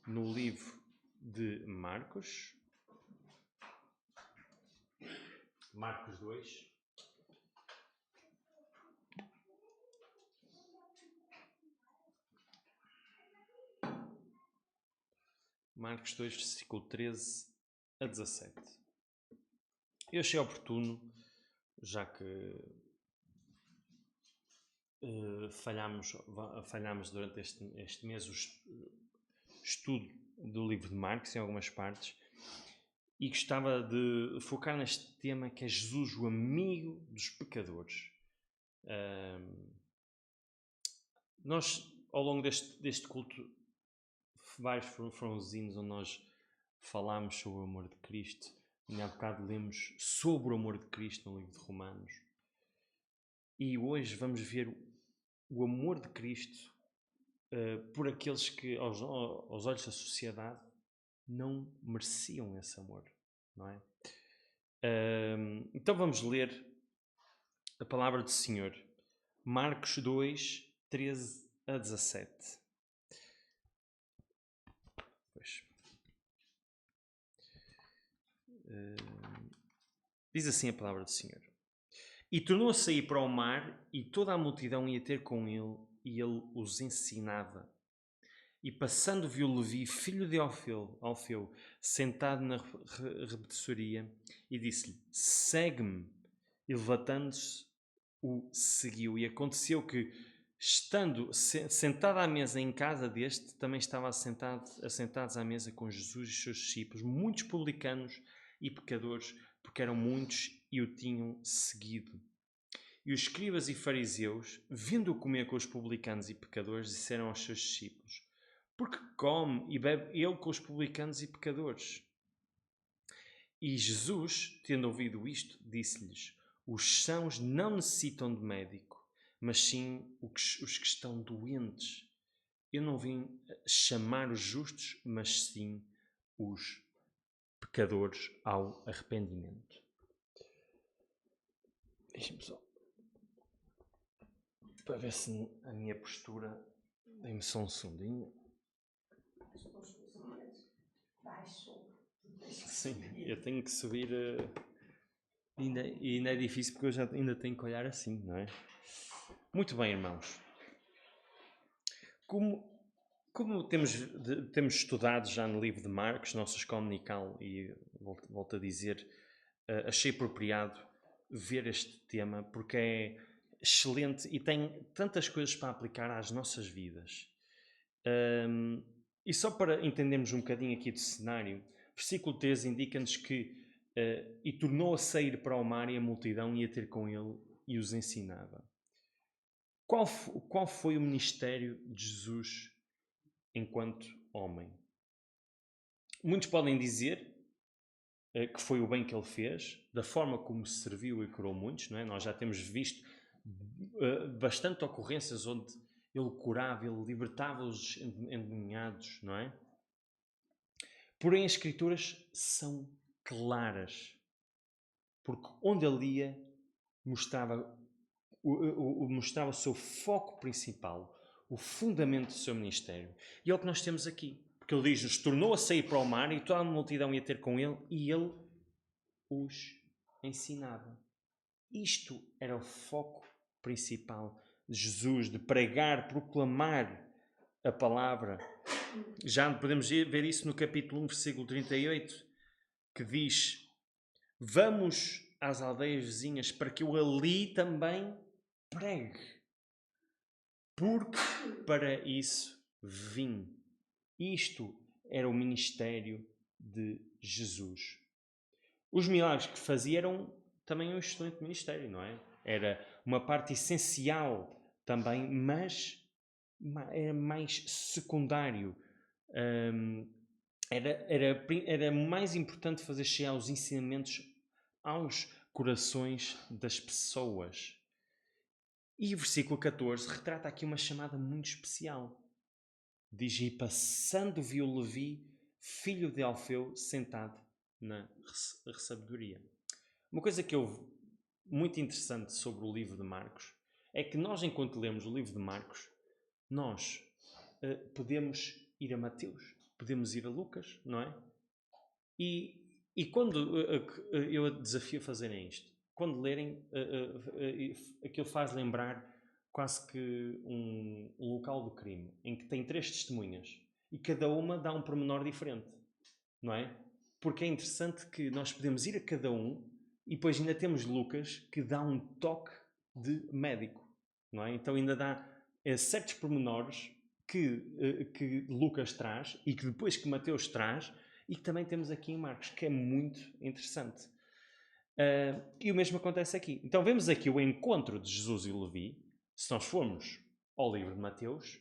no livro de Marcos. Marcos 2. Marcos 2, versículo 13 a 17. Eu achei oportuno, já que falhámos durante este mês o estudo do livro de Marcos em algumas partes, e gostava de focar neste tema que é Jesus, o amigo dos pecadores. Nós, ao longo deste culto, vários foram os hinos onde nós falámos sobre o amor de Cristo. E há bocado lemos sobre o amor de Cristo no livro de Romanos. E hoje vamos ver o amor de Cristo por aqueles que, aos olhos da sociedade, não mereciam esse amor, não é? Então vamos ler a palavra do Senhor. Marcos 2, 13 a 17. Diz assim a palavra do Senhor. E tornou a sair para o mar, e toda a multidão ia ter com ele, e ele os ensinava. E passando viu Levi, filho de Alfeu, sentado na repetiçoria, e disse-lhe: segue-me. E levantando-se, o seguiu. E aconteceu que, estando sentado à mesa em casa deste, também estavam assentados à mesa com Jesus e os seus discípulos, muitos publicanos e pecadores, porque eram muitos e o tinham seguido. E os escribas e fariseus, vindo comer com os publicanos e pecadores, disseram aos seus discípulos: porque come e bebe ele com os publicanos e pecadores? E Jesus, tendo ouvido isto, disse-lhes: os sãos não necessitam de médico, mas sim os que estão doentes. Eu não vim chamar os justos, mas sim os pecadores ao arrependimento. Deixa-me só, para ver se a minha postura... Dê-me só um segundinho. Sim, eu tenho que subir... E ainda é difícil porque eu ainda tenho que olhar assim, não é? Muito bem, irmãos. Como temos estudado já no livro de Marcos, nossa escola dominical, e volto a dizer, achei apropriado ver este tema porque é excelente e tem tantas coisas para aplicar às nossas vidas. E só para entendermos um bocadinho aqui do cenário, versículo 13 indica-nos que e tornou a sair para o mar, e a multidão ia ter com ele e os ensinava. Qual foi o ministério de Jesus enquanto homem? Muitos podem dizer que foi o bem que ele fez, da forma como serviu e curou muitos, não é? Nós já temos visto bastante ocorrências onde ele curava, ele libertava os endemoniados, não é? Porém, as Escrituras são claras, porque onde ele ia mostrava o seu foco principal, o fundamento do seu ministério. E é o que nós temos aqui. Porque ele diz-nos, tornou a sair para o mar, e toda a multidão ia ter com ele, e ele os ensinava. Isto era o foco principal de Jesus, de pregar, proclamar a palavra. Já podemos ver isso no capítulo 1, versículo 38, que diz: vamos às aldeias vizinhas para que eu ali também pregue, porque para isso vim. Isto era o ministério de Jesus. Os milagres que fazia eram também um excelente ministério, não é? Era uma parte essencial também, mas era mais secundário. Era mais importante fazer chegar os ensinamentos aos corações das pessoas. E o versículo 14 retrata aqui uma chamada muito especial. Diz: e passando viu Levi, filho de Alfeu, sentado na sabedoria. Uma coisa que houve muito interessante sobre o livro de Marcos é que nós, enquanto lemos o livro de Marcos, nós podemos ir a Mateus, podemos ir a Lucas, não é? E quando eu desafio a fazerem isto, quando lerem, aquilo faz lembrar quase que um local do crime, em que tem 3 testemunhas e cada uma dá um pormenor diferente, não é? Porque é interessante que nós podemos ir a cada um e depois ainda temos Lucas que dá um toque de médico, não é? Então ainda dá certos pormenores que Lucas traz e que depois que Mateus traz e que também temos aqui em Marcos, que é muito interessante. E o mesmo acontece aqui. Então vemos aqui o encontro de Jesus e Levi. Se nós formos ao livro de Mateus,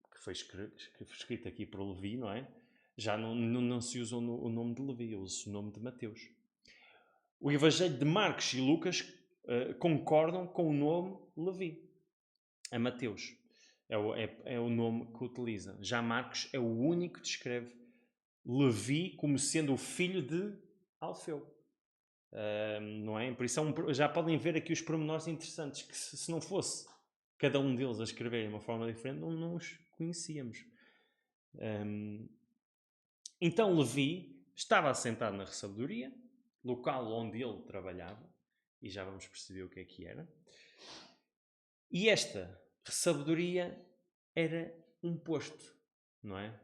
que foi escrito aqui por Levi, não é? Já não se usa o nome de Levi, usa-se o nome de Mateus. O Evangelho de Marcos e Lucas concordam com o nome Levi. É Mateus. É o nome que utiliza. Já Marcos é o único que descreve Levi como sendo o filho de Alfeu. Não é? Por isso já podem ver aqui os pormenores interessantes que se não fosse cada um deles a escrever de uma forma diferente, não os conhecíamos. Então Levi estava assentado na recebedoria, local onde ele trabalhava, e já vamos perceber o que é que era. E esta recebedoria era um posto, não é?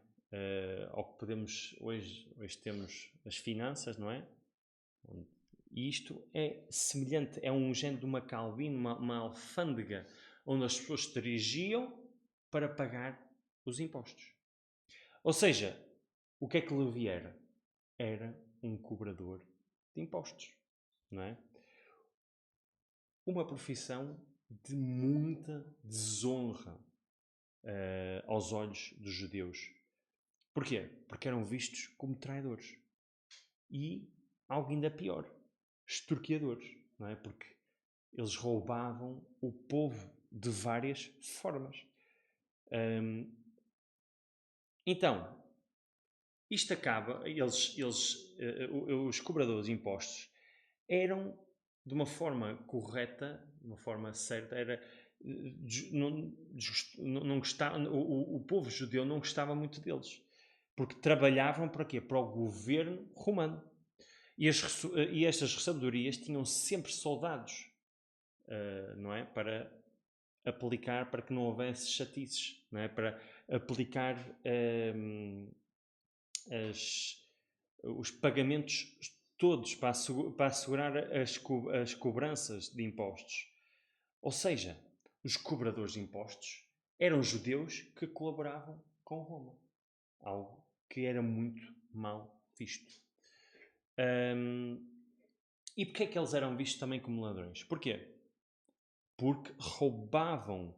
Ao que podemos, hoje temos as finanças, não é? E isto é semelhante, é um género de uma calvina, uma alfândega, onde as pessoas se dirigiam para pagar os impostos. Ou seja, o que é que Levi era? Era um cobrador de impostos, não é? Uma profissão de muita desonra aos olhos dos judeus. Porquê? Porque eram vistos como traidores. E algo ainda pior, extorquiadores, não é? Porque eles roubavam o povo de várias formas. Então, isto acaba, os cobradores de impostos eram, de uma forma correta, de uma forma certa, não gostava, o povo judeu não gostava muito deles, porque trabalhavam para quê? Para o governo romano. E estas recebedorias tinham sempre soldados, não é? Para aplicar, para que não houvesse chatices, não é? Para aplicar os pagamentos todos para assegurar as cobranças de impostos. Ou seja, os cobradores de impostos eram judeus que colaboravam com Roma. Algo que era muito mal visto. E porquê é que eles eram vistos também como ladrões? Porquê? Porque roubavam,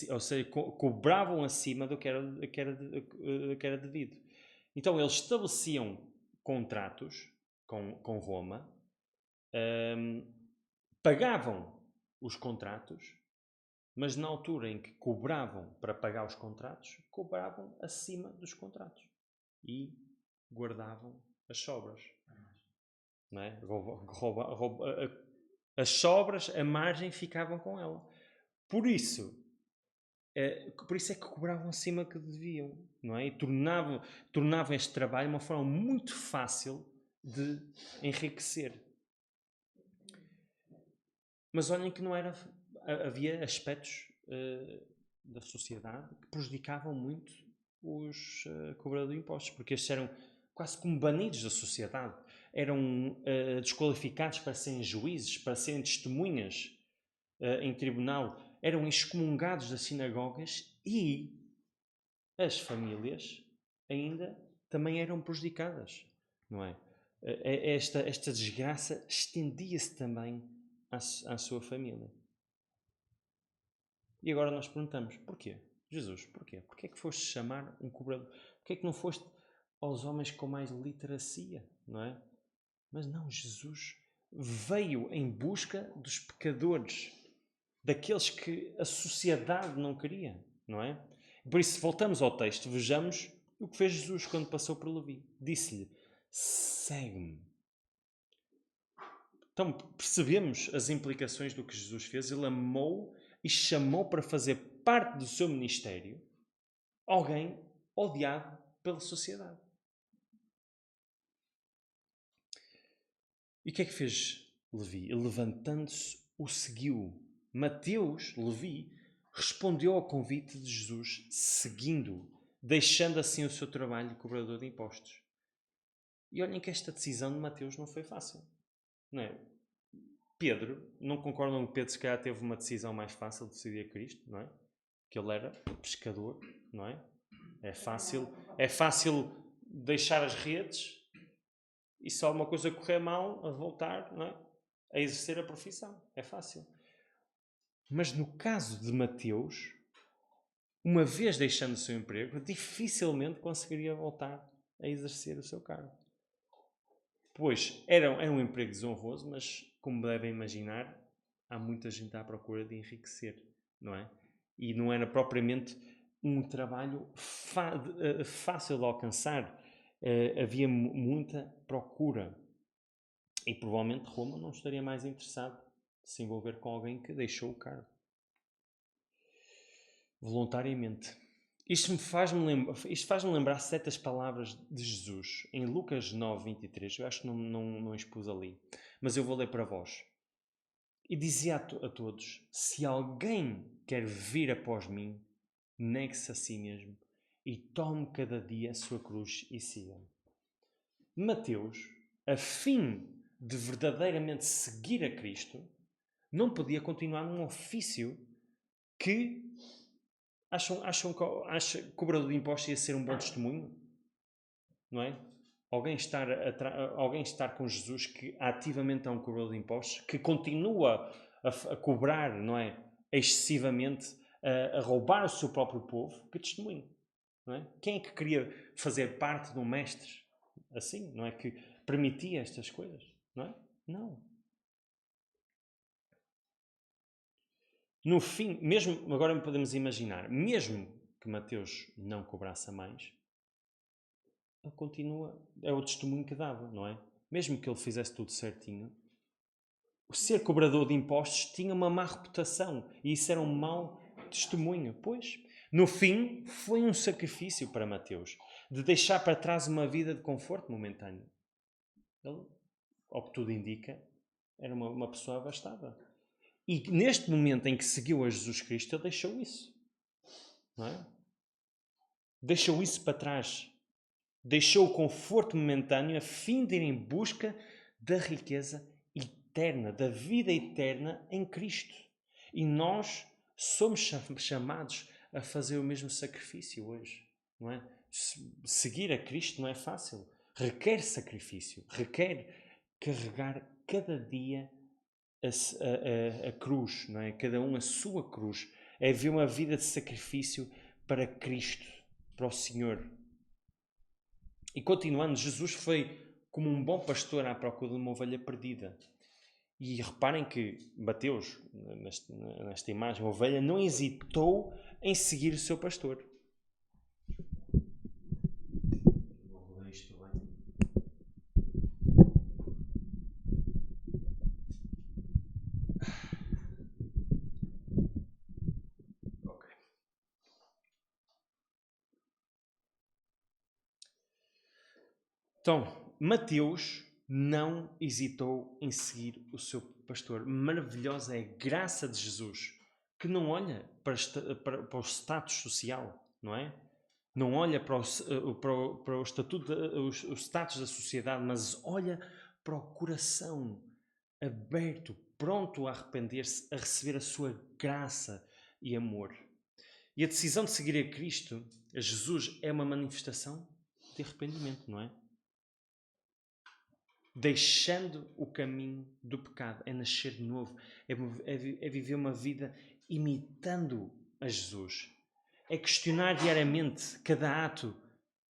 ou seja, cobravam acima do que era devido. Então eles estabeleciam contratos com Roma, pagavam os contratos, mas na altura em que cobravam para pagar os contratos, cobravam acima dos contratos e guardavam as sobras. Não é? As sobras, a margem, ficavam com ela. Por isso é que cobravam acima que deviam, não é? E tornavam este trabalho uma forma muito fácil de enriquecer. Mas olhem que não era... Havia aspectos da sociedade que prejudicavam muito os cobradores de impostos, porque estes eram quase como banidos da sociedade. Eram desqualificados para serem juízes, para serem testemunhas em tribunal. Eram excomungados das sinagogas e as famílias ainda também eram prejudicadas, não é? Esta desgraça estendia-se também à sua família. E agora nós perguntamos, porquê? Jesus, porquê? Porquê é que foste chamar um cobrador? Porquê é que não foste aos homens com mais literacia, não é? Mas não, Jesus veio em busca dos pecadores, daqueles que a sociedade não queria, não é? Por isso, voltamos ao texto, vejamos o que fez Jesus quando passou por Levi. Disse-lhe, segue-me. Então, percebemos as implicações do que Jesus fez. Ele amou e chamou para fazer parte do seu ministério alguém odiado pela sociedade. E o que é que fez Levi? Ele, levantando-se, o seguiu. Mateus, Levi, respondeu ao convite de Jesus, seguindo-o, deixando assim o seu trabalho de cobrador de impostos. E olhem que esta decisão de Mateus não foi fácil. Não é? Pedro, não concordam que Pedro se calhar teve uma decisão mais fácil de decidir a Cristo, não é? Que ele era pescador, não é? É fácil deixar as redes e só uma coisa correr mal, a voltar, não é? A exercer a profissão. É fácil. Mas no caso de Mateus, uma vez deixando o seu emprego, dificilmente conseguiria voltar a exercer o seu cargo. Pois, era um emprego desonroso, mas, como devem imaginar, há muita gente à procura de enriquecer, não é? E não era propriamente um trabalho fácil de alcançar. Havia muita procura. E provavelmente Roma não estaria mais interessado de se envolver com alguém que deixou o cargo. Voluntariamente. Isto faz-me lembrar certas palavras de Jesus em Lucas 9:23. Eu acho que não expus ali, mas eu vou ler para vós. E dizia a todos: se alguém quer vir após mim, negue-se a si mesmo e tome cada dia a sua cruz e siga-me. Mateus, a fim de verdadeiramente seguir a Cristo, não podia continuar num ofício que acham que cobrador de impostos ia ser um bom testemunho? Não é? Alguém estar com Jesus que ativamente é um cobrador de impostos, que continua a cobrar, não é? Excessivamente, a roubar o seu próprio povo, que testemunho? Não é? Quem é que queria fazer parte de um mestre assim? Não é? Que permitia estas coisas? Não é? Não. No fim, mesmo, agora podemos imaginar, mesmo que Mateus não cobrasse a mais, ele continua, é o testemunho que dava, não é? Mesmo que ele fizesse tudo certinho, o ser cobrador de impostos tinha uma má reputação e isso era um mau testemunho. Pois, no fim, foi um sacrifício para Mateus de deixar para trás uma vida de conforto momentâneo. Ele, ao que tudo indica, era uma pessoa abastada. E neste momento em que seguiu a Jesus Cristo, ele deixou isso. Não é? Deixou isso para trás. Deixou o conforto momentâneo a fim de ir em busca da riqueza eterna, da vida eterna em Cristo. E nós somos chamados a fazer o mesmo sacrifício hoje. Não é? Seguir a Cristo não é fácil. Requer sacrifício. Requer carregar cada dia a cruz, não é? Cada um a sua cruz. É ver uma vida de sacrifício para Cristo, para o Senhor. E continuando, Jesus foi como um bom pastor à procura de uma ovelha perdida. E reparem que Mateus, nesta imagem, a ovelha não hesitou em seguir o seu pastor. Vou ler isto bem. Ok. Então, Mateus não hesitou em seguir o seu pastor. Maravilhosa é a graça de Jesus, que não olha para o status social, não é? Não olha para o estatuto, o status da sociedade, mas olha para o coração aberto, pronto a arrepender-se, a receber a sua graça e amor. E a decisão de seguir a Cristo, a Jesus, é uma manifestação de arrependimento, não é? Deixando o caminho do pecado, é nascer de novo, é viver uma vida imitando a Jesus. É questionar diariamente cada ato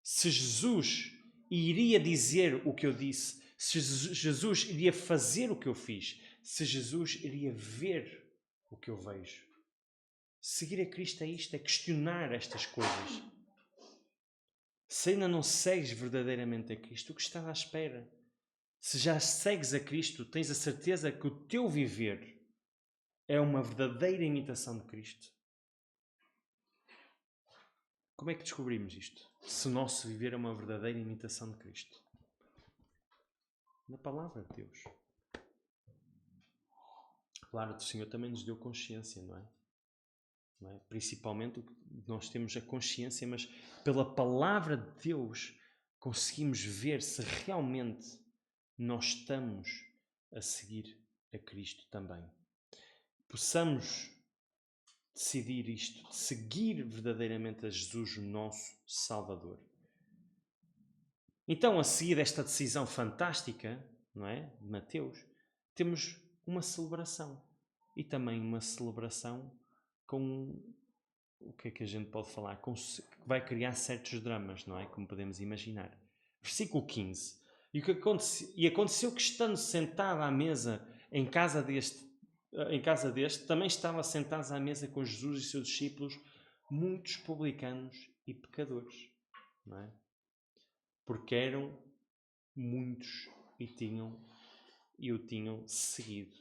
se Jesus iria dizer o que eu disse, se Jesus iria fazer o que eu fiz, se Jesus iria ver o que eu vejo. Seguir a Cristo é isto, é questionar estas coisas. Se ainda não segues verdadeiramente a Cristo, o que estás à espera? Se já segues a Cristo, tens a certeza que o teu viver é uma verdadeira imitação de Cristo. Como é que descobrimos isto? Se o nosso viver é uma verdadeira imitação de Cristo. Na palavra de Deus. Claro, o Senhor também nos deu consciência, não é? Principalmente nós temos a consciência, mas pela palavra de Deus conseguimos ver se realmente nós estamos a seguir a Cristo também. Possamos decidir isto, de seguir verdadeiramente a Jesus, o nosso Salvador. Então, a seguir esta decisão fantástica, não é, de Mateus, temos uma celebração. E também uma celebração com o que é que a gente pode falar? Que vai criar certos dramas, não é? Como podemos imaginar. Versículo 15. E aconteceu que, estando sentado à mesa em casa deste, também estavam sentados à mesa com Jesus e seus discípulos muitos publicanos e pecadores, não é? Porque eram muitos e o tinham seguido.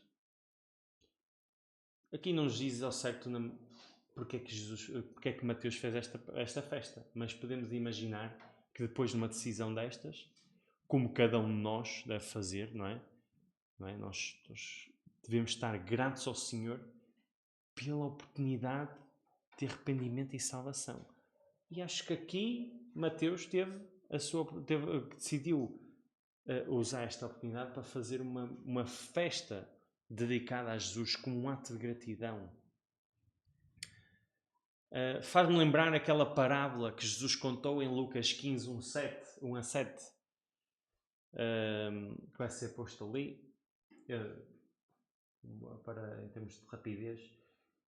Aqui não nos diz ao certo porque é que Mateus fez esta festa, mas podemos imaginar que depois de uma decisão destas, como cada um de nós deve fazer, não é? Nós devemos estar gratos ao Senhor pela oportunidade de arrependimento e salvação. E acho que aqui Mateus decidiu usar esta oportunidade para fazer uma festa dedicada a Jesus como um ato de gratidão. Faz-me lembrar aquela parábola que Jesus contou em Lucas 15, 1 a 7, que vai ser posto ali, em termos de rapidez.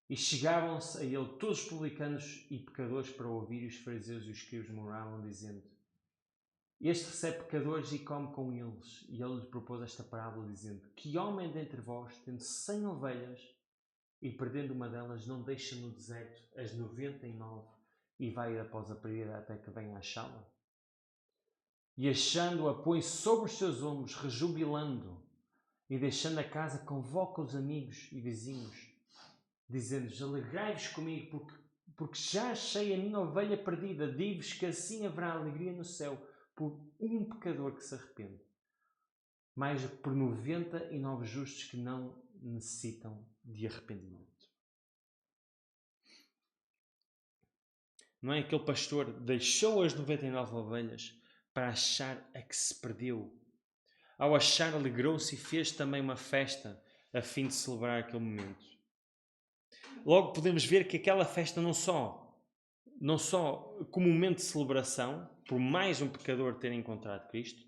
E chegavam-se a ele todos os publicanos e pecadores para ouvir, e os fariseus e os escribas murmuravam, dizendo: Este recebe pecadores e come com eles. E ele lhe propôs esta parábola, dizendo: Que homem dentre vós, tendo 100 ovelhas, e perdendo uma delas, não deixa no deserto as 99 e vai após a perdida até que venha achá-la? E achando-a, põe sobre os seus ombros, rejubilando, e deixando a casa, convoca os amigos e vizinhos, dizendo-lhes: Alegrai-vos comigo, porque já achei a minha ovelha perdida. Digo-vos que assim haverá alegria no céu por um pecador que se arrepende, mais por 99 justos que não necessitam de arrependimento. Não é? Aquele pastor deixou as 99 ovelhas para achar a que se perdeu. Ao achar, alegrou-se e fez também uma festa a fim de celebrar aquele momento. Logo podemos ver que aquela festa não só como um momento de celebração, por mais um pecador ter encontrado Cristo,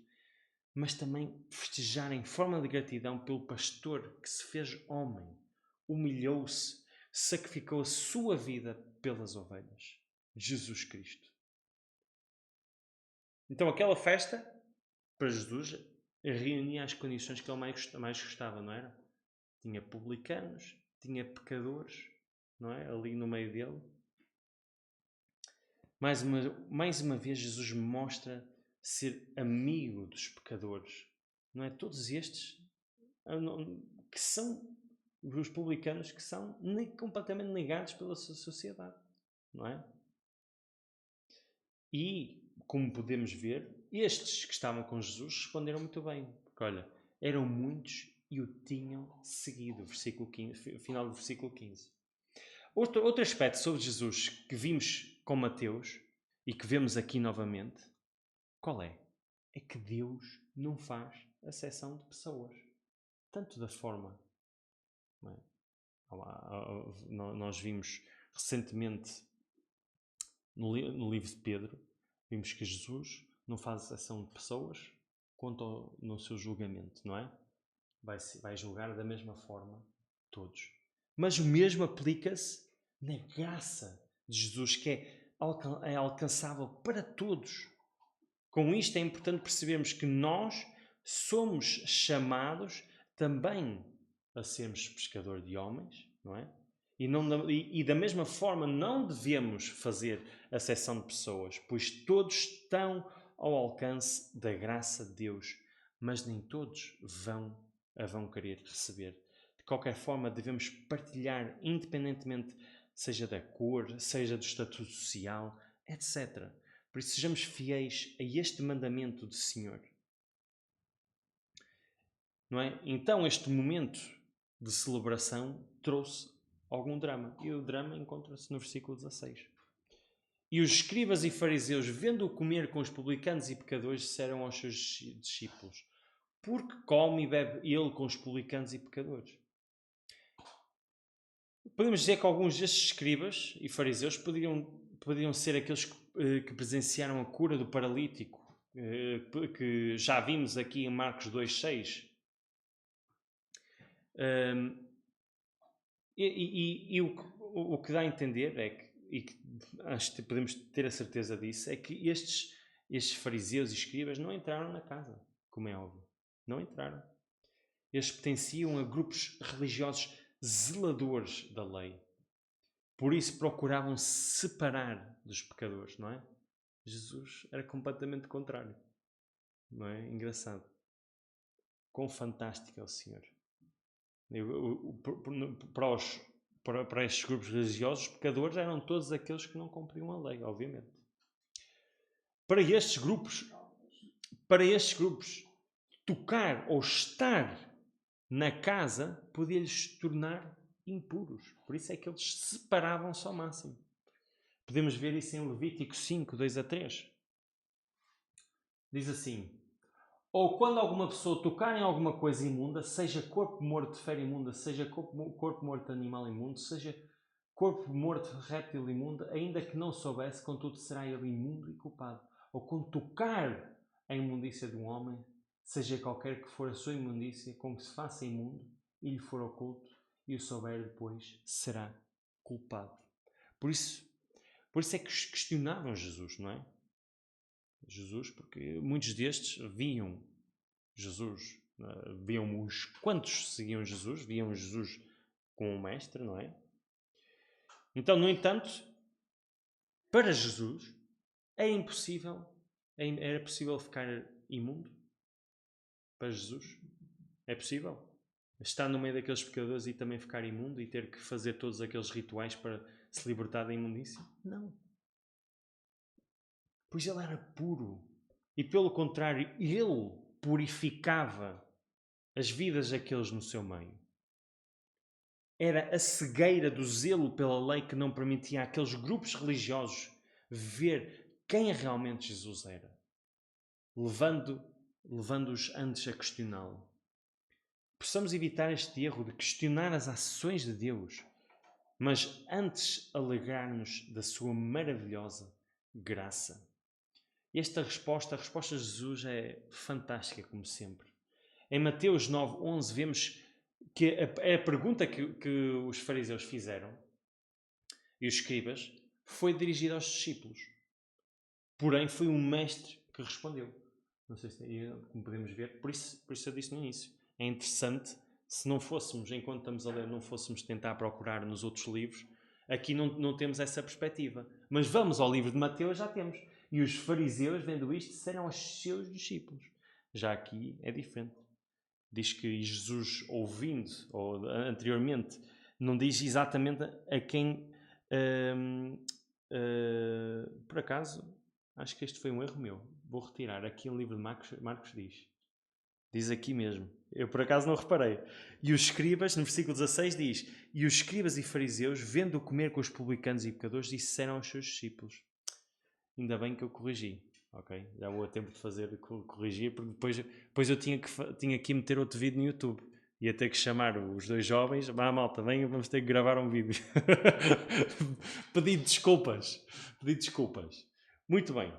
mas também festejar em forma de gratidão pelo pastor que se fez homem, humilhou-se, sacrificou a sua vida pelas ovelhas. Jesus Cristo. Então aquela festa, para Jesus, reunia as condições que ele mais gostava, não era? Tinha publicanos, tinha pecadores, não é? Ali no meio dele. Mais uma vez Jesus mostra ser amigo dos pecadores. Não é? Todos estes que são os publicanos que são completamente negados pela sua sociedade, não é? E, como podemos ver, estes que estavam com Jesus responderam muito bem. Porque, olha, eram muitos e o tinham seguido. Versículo 15, final do versículo 15. Outro aspecto sobre Jesus que vimos com Mateus e que vemos aqui novamente, qual é? É que Deus não faz acepção de pessoas. Tanto da forma... Não é? Nós vimos recentemente no livro de Pedro, vimos que Jesus não faz exceção de pessoas quanto no seu julgamento, não é? Vai julgar da mesma forma todos. Mas o mesmo aplica-se na graça de Jesus, que é alcançável para todos. Com isto é importante percebermos que nós somos chamados também a sermos pescadores de homens, não é? E da mesma forma não devemos fazer acepção de pessoas, pois todos estão ao alcance da graça de Deus, mas nem todos a vão querer receber. De qualquer forma, devemos partilhar, independentemente seja da cor, seja do estatuto social, etc. Por isso, sejamos fiéis a este mandamento do Senhor. Não é? Então, este momento de celebração trouxe algum drama. E o drama encontra-se no versículo 16. E os escribas e fariseus, vendo-o comer com os publicanos e pecadores, disseram aos seus discípulos: por que come e bebe ele com os publicanos e pecadores? Podemos dizer que alguns destes escribas e fariseus poderiam ser aqueles que presenciaram a cura do paralítico, que já vimos aqui em Marcos 2,6. O que dá a entender é que, acho que podemos ter a certeza disso, é que estes fariseus e escribas não entraram na casa, como é óbvio. Não entraram. Eles pertenciam a grupos religiosos zeladores da lei. Por isso procuravam separar dos pecadores, não é? Jesus era completamente contrário. Não é? Engraçado. Quão fantástico é o Senhor. Para estes grupos religiosos, os pecadores eram todos aqueles que não cumpriam a lei, obviamente. Para estes grupos, tocar ou estar na casa podia-lhes tornar impuros. Por isso é que eles se separavam-se ao máximo. Podemos ver isso em Levítico 5, 2-3. Diz assim: ou quando alguma pessoa tocar em alguma coisa imunda, seja corpo morto de fera imunda, seja corpo morto de animal imundo, seja corpo morto de réptil imundo, ainda que não soubesse, contudo será ele imundo e culpado. Ou quando tocar a imundícia de um homem, seja qualquer que for a sua imundícia, com que se faça imundo e lhe for oculto, e o souber depois, será culpado. Por isso é que questionavam Jesus, não é? Jesus, porque muitos destes viam Jesus, viam os quantos seguiam Jesus, viam Jesus como um mestre, não é? Então, no entanto, para Jesus era possível ficar imundo? Para Jesus? É possível? Estar no meio daqueles pecadores e também ficar imundo e ter que fazer todos aqueles rituais para se libertar da imundícia? Não. Pois ele era puro. E pelo contrário, ele purificava as vidas daqueles no seu meio. Era a cegueira do zelo pela lei que não permitia àqueles grupos religiosos ver quem realmente Jesus era, levando-os antes a questioná-lo. Possamos evitar este erro de questionar as ações de Deus, mas antes alegrar-nos da sua maravilhosa graça. A resposta de Jesus é fantástica, como sempre. Em Mateus 9:11 vemos que a pergunta que os fariseus fizeram e os escribas foi dirigida aos discípulos. Porém, foi o mestre que respondeu. Não sei se como podemos ver, por isso eu disse no início. É interessante, se não fôssemos, enquanto estamos a ler, não fôssemos tentar procurar nos outros livros, aqui não temos essa perspectiva. Mas vamos ao livro de Mateus, já temos. E os fariseus, vendo isto, disseram aos seus discípulos. Já aqui é diferente. Diz que Jesus, ouvindo, ou anteriormente, não diz exatamente a quem... por acaso, acho que este foi um erro meu. Vou retirar. Aqui no livro de Marcos diz. Diz aqui mesmo. Eu por acaso não reparei. E os escribas, no versículo 16 diz: e os escribas e fariseus, vendo-o comer com os publicanos e pecadores, disseram aos seus discípulos. Ainda bem que eu corrigi. Ok? Já vou a tempo de corrigir, porque depois eu tinha que meter outro vídeo no YouTube. Ia ter que chamar os dois jovens. Malta, venham, vamos ter que gravar um vídeo. Pedir desculpas. Muito bem.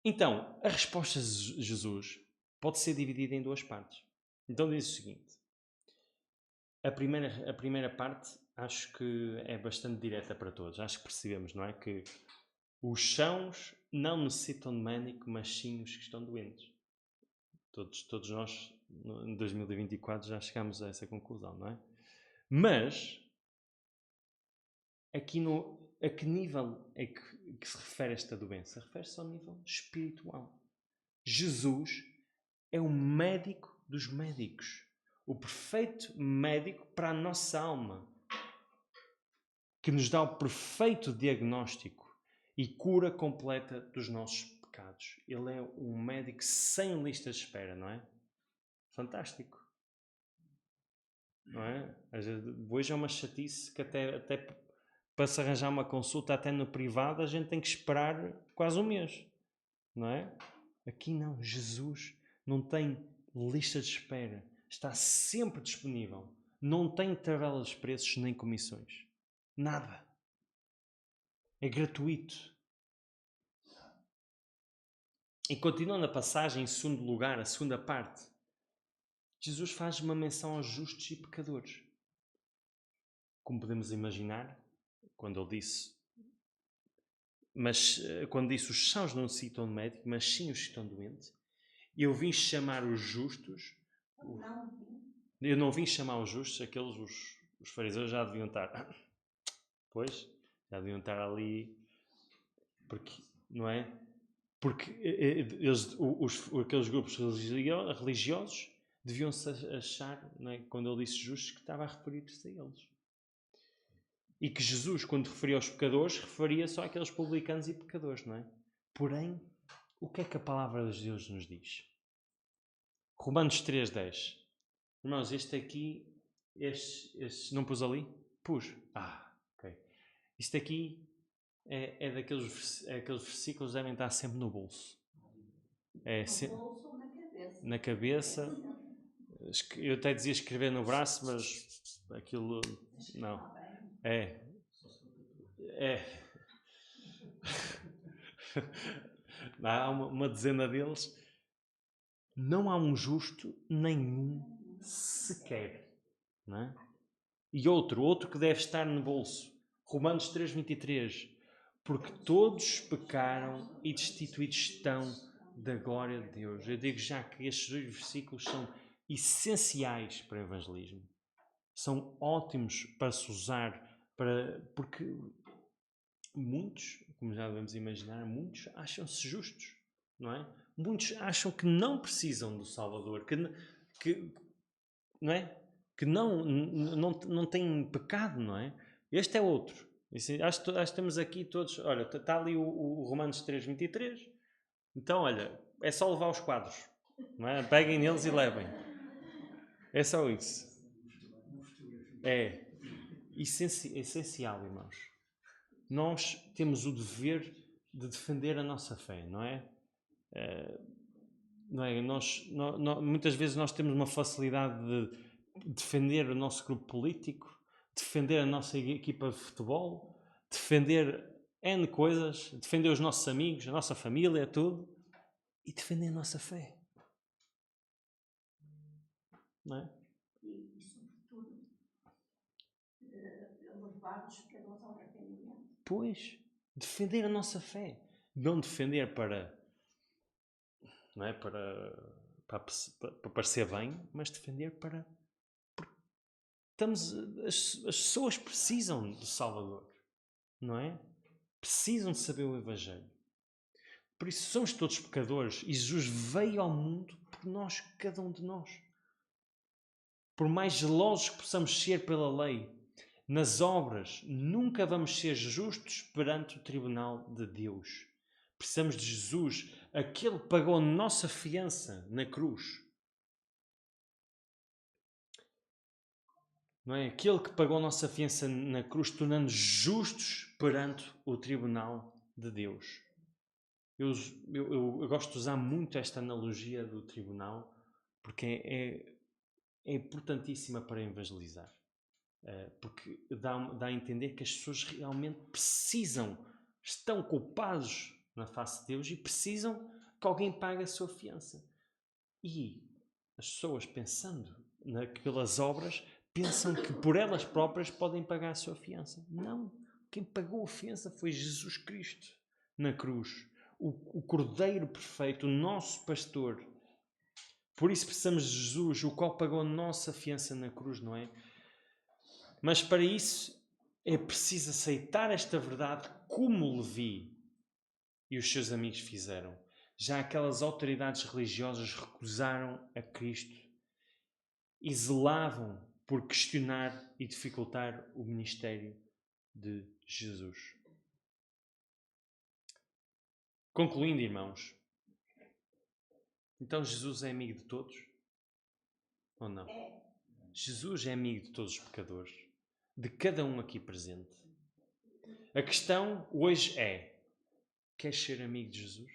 Então, a resposta de Jesus pode ser dividida em duas partes. Então diz o seguinte. A primeira parte acho que é bastante direta para todos. Acho que percebemos, não é? Que os sãos não necessitam de médico, mas sim os que estão doentes. Todos nós, em 2024, já chegamos a essa conclusão, não é? Mas, a que nível é que se refere esta doença? Refere-se ao nível espiritual. Jesus é o médico dos médicos. O perfeito médico para a nossa alma. que nos dá o perfeito diagnóstico e cura completa dos nossos pecados. Ele é um médico sem lista de espera, não é? Fantástico. Não é? Hoje é uma chatice que até para se arranjar uma consulta até no privado a gente tem que esperar quase um mês, não é? Aqui não, Jesus não tem lista de espera, está sempre disponível, não tem tabelas de preços nem comissões, nada, é gratuito. E continuando a passagem, em segundo lugar, a segunda parte, Jesus faz uma menção aos justos e pecadores. Como podemos imaginar, quando ele disse, os sãos não necessitam de médico, mas sim os que estão doentes, eu vim chamar os justos. Eu não vim chamar os justos, aqueles, os fariseus já deviam estar. Pois, já deviam estar ali, porque, não é? Porque aqueles grupos religiosos deviam-se achar, não é? Quando ele disse justos, que estava a referir-se a eles. E que Jesus, quando referia aos pecadores, referia só àqueles publicanos e pecadores, não é? Porém, o que é que a palavra de Deus nos diz? Romanos 3,10. Irmãos, este aqui, não pus ali? Pus. Ok. Isto aqui é aqueles versículos que devem estar sempre no bolso. No bolso ou na cabeça? Na cabeça. Eu até dizia escrever no braço, mas aquilo não. É. Há uma dezena deles. Não há um justo nenhum sequer, não é? E outro que deve estar no bolso, Romanos 3,23, porque todos pecaram e destituídos estão da glória de Deus. Eu digo já que estes dois versículos são essenciais para o evangelismo, são ótimos para se usar, porque muitos, como já devemos imaginar, muitos acham-se justos, não é? Muitos acham que não precisam do Salvador, que não é? Que não têm pecado, não é? Este é outro. Acho que temos aqui todos. Olha, está ali o Romanos 3,23. Então, olha, é só levar os quadros, não é? Peguem neles e levem. É só isso. É essencial, irmãos. Nós temos o dever de defender a nossa fé, não é? Não é? Muitas vezes nós temos uma facilidade de defender o nosso grupo político, defender a nossa equipa de futebol, defender N coisas, defender os nossos amigos, a nossa família, tudo, e defender a nossa fé. Não é? E sobretudo, levar-nos pelos ao arrependimento. Pois, defender a nossa fé. Não defender para parecer bem, mas defender para... As pessoas precisam do Salvador, não é? Precisam de saber o Evangelho. Por isso somos todos pecadores e Jesus veio ao mundo por nós, cada um de nós. Por mais zelosos que possamos ser pela lei, nas obras nunca vamos ser justos perante o tribunal de Deus. Precisamos de Jesus, aquele que pagou a nossa fiança na cruz. Não é? Aquele que pagou a nossa fiança na cruz, tornando-nos justos perante o tribunal de Deus. Eu gosto de usar muito esta analogia do tribunal porque é importantíssima para evangelizar. Porque dá a entender que as pessoas realmente estão culpados na face de Deus e precisam que alguém pague a sua fiança. E as pessoas, pensando pelas obras, pensam que por elas próprias podem pagar a sua fiança. Não. Quem pagou a fiança foi Jesus Cristo na cruz. O Cordeiro perfeito, o nosso pastor. Por isso precisamos de Jesus, o qual pagou a nossa fiança na cruz, não é? Mas para isso é preciso aceitar esta verdade como Levi e os seus amigos fizeram. Já aquelas autoridades religiosas recusaram a Cristo e zelavam por questionar e dificultar o ministério de Jesus. Concluindo, irmãos, então Jesus é amigo de todos? Ou não? Jesus é amigo de todos os pecadores, de cada um aqui presente. A questão hoje é: queres ser amigo de Jesus?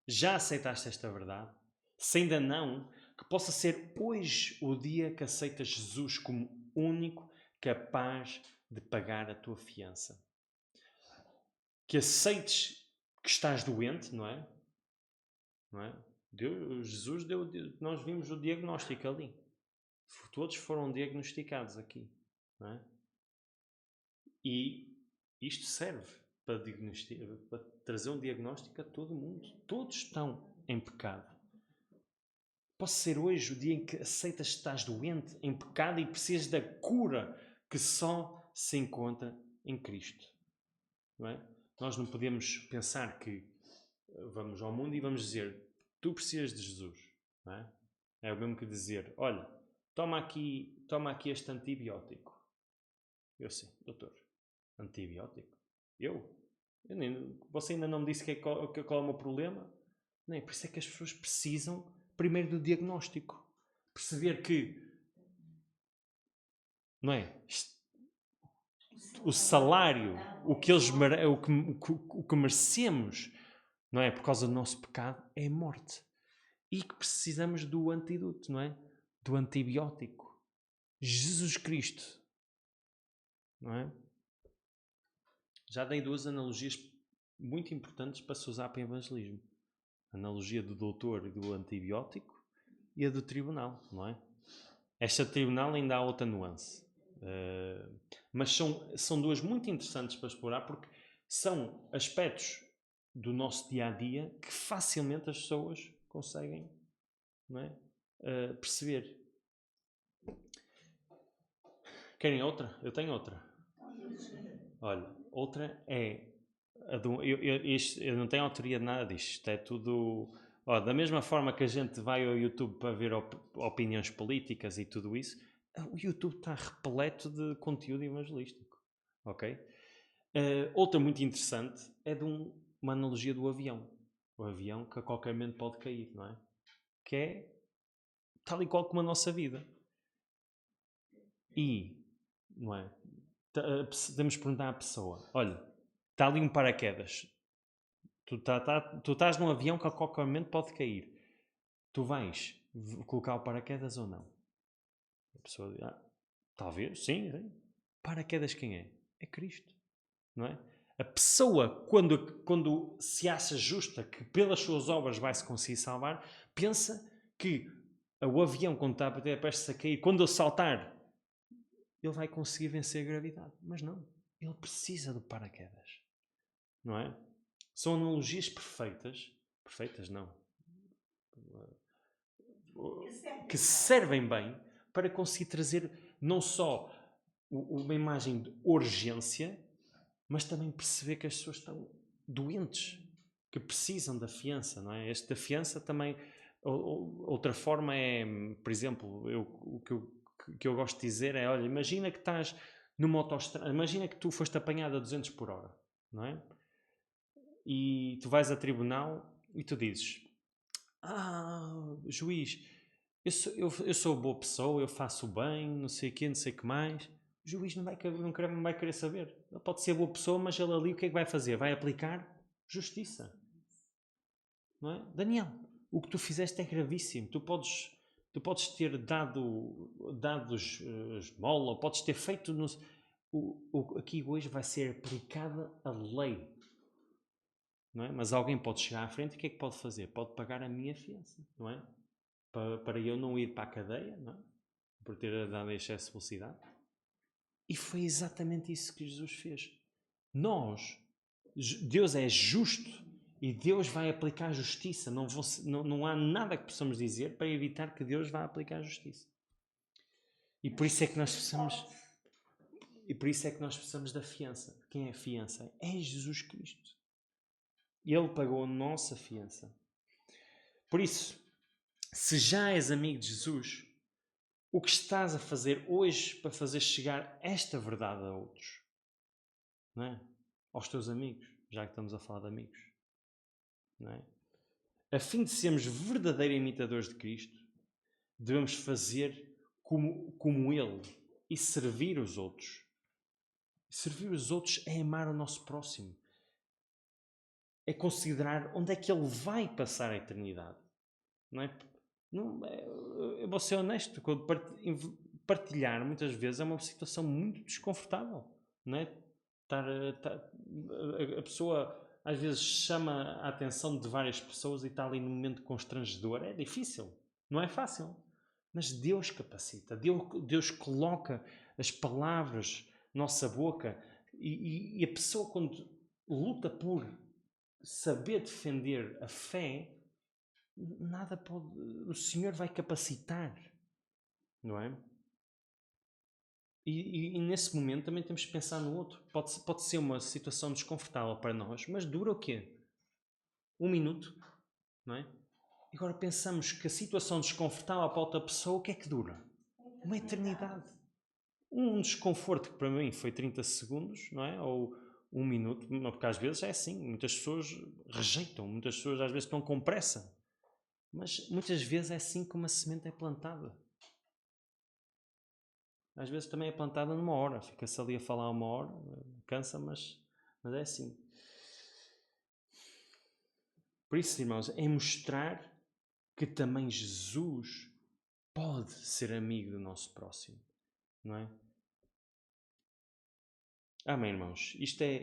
Já aceitaste esta verdade? Se ainda não, que possa ser hoje o dia que aceitas Jesus como único capaz de pagar a tua fiança. Que aceites que estás doente, não é? Não é? Jesus deu, nós vimos o diagnóstico ali. Todos foram diagnosticados aqui, não é? E isto serve para trazer um diagnóstico a todo mundo. Todos estão em pecado. Pode ser hoje o dia em que aceitas que estás doente, em pecado e precisas da cura que só se encontra em Cristo. Não é? Nós não podemos pensar que vamos ao mundo e vamos dizer: tu precisas de Jesus. Não é? É o mesmo que dizer: olha, toma aqui este antibiótico. Eu sei, doutor, antibiótico? Você ainda não me disse qual é o meu problema? Não é? Por isso é que as pessoas precisam primeiro do diagnóstico. Perceber que, não é? O salário, o que merecemos, não é? Por causa do nosso pecado, é a morte. E que precisamos do antídoto, não é? Do antibiótico. Jesus Cristo. Não é? Já dei duas analogias muito importantes para se usar para evangelismo. A analogia do doutor e do antibiótico e a do tribunal, não é? Esta tribunal ainda há outra nuance. Mas são duas muito interessantes para explorar porque são aspectos do nosso dia-a-dia que facilmente as pessoas conseguem, não é? Perceber. Querem outra? Eu tenho outra. Olha, outra é eu não tenho autoria de nada disto. Isto é tudo... da mesma forma que a gente vai ao YouTube para ver opiniões políticas e tudo isso, o YouTube está repleto de conteúdo evangelístico. Ok? Outra muito interessante é de uma analogia do avião. O avião que a qualquer momento pode cair, não é? Que é tal e qual como a nossa vida. E, não é? Temos que perguntar à pessoa: olha, está ali um paraquedas. Tu estás num avião que a qualquer momento pode cair. Tu vais colocar o paraquedas ou não? A pessoa diz: talvez, sim. Paraquedas quem é? É Cristo. Não é? A pessoa, quando se acha justa que pelas suas obras vai se conseguir salvar, pensa que o avião, quando está prestes a cair, quando ele saltar, ele vai conseguir vencer a gravidade. Mas não. Ele precisa do paraquedas. Não é? São analogias perfeitas. Perfeitas, não. Que servem bem para conseguir trazer não só uma imagem de urgência, mas também perceber que as pessoas estão doentes, que precisam da fiança, não é? Esta fiança também... Outra forma é, por exemplo, o que eu gosto de dizer é: olha, imagina que estás numa autoestrada, imagina que tu foste apanhado a 200 por hora, não é? E tu vais a tribunal e tu dizes: juiz, eu sou boa pessoa, eu faço bem, não sei o quê, não sei o que mais. O juiz não vai querer saber. Ele pode ser boa pessoa, mas ele ali o que é que vai fazer? Vai aplicar justiça. Não é? Daniel, o que tu fizeste é gravíssimo. Tu podes ter dado esmola, ou podes ter feito... aqui hoje vai ser aplicada a lei. Não é? Mas alguém pode chegar à frente e o que é que pode fazer? Pode pagar a minha fiança, não é? Para eu não ir para a cadeia, não é? Por ter dado excesso de velocidade. E foi exatamente isso que Jesus fez. Deus é justo e Deus vai aplicar justiça. Não há nada que possamos dizer para evitar que Deus vá aplicar justiça. E por isso é que nós precisamos da fiança. Quem é a fiança? É Jesus Cristo. Ele pagou a nossa fiança. Por isso, se já és amigo de Jesus, o que estás a fazer hoje para fazer chegar esta verdade a outros? não é? Aos teus amigos, já que estamos a falar de amigos, não é? A fim de sermos verdadeiros imitadores de Cristo, devemos fazer como Ele e servir os outros. Servir os outros é amar o nosso próximo. É considerar onde é que ele vai passar a eternidade. Não é? Eu vou ser honesto, quando partilhar muitas vezes é uma situação muito desconfortável. Não é? A pessoa às vezes chama a atenção de várias pessoas e está ali num momento constrangedor. É difícil, não é fácil. Mas Deus capacita, Deus coloca as palavras na nossa boca e a pessoa, quando luta por saber defender a fé, nada pode. O Senhor vai capacitar, não é? E nesse momento também temos que pensar no outro. Pode ser uma situação desconfortável para nós, mas dura o quê? 1 minuto, não é? Agora pensamos que a situação desconfortável para outra pessoa, o que é que dura? Uma eternidade. Um desconforto que para mim foi 30 segundos, não é? Ou 1 minuto, porque às vezes é assim. Muitas pessoas rejeitam, muitas pessoas às vezes estão com pressa. Mas muitas vezes é assim que uma semente é plantada. Às vezes também é plantada numa hora. Fica-se ali a falar 1 hora, cansa, mas é assim. Por isso, irmãos, é mostrar que também Jesus pode ser amigo do nosso próximo, não é? Amém, irmãos. Isto é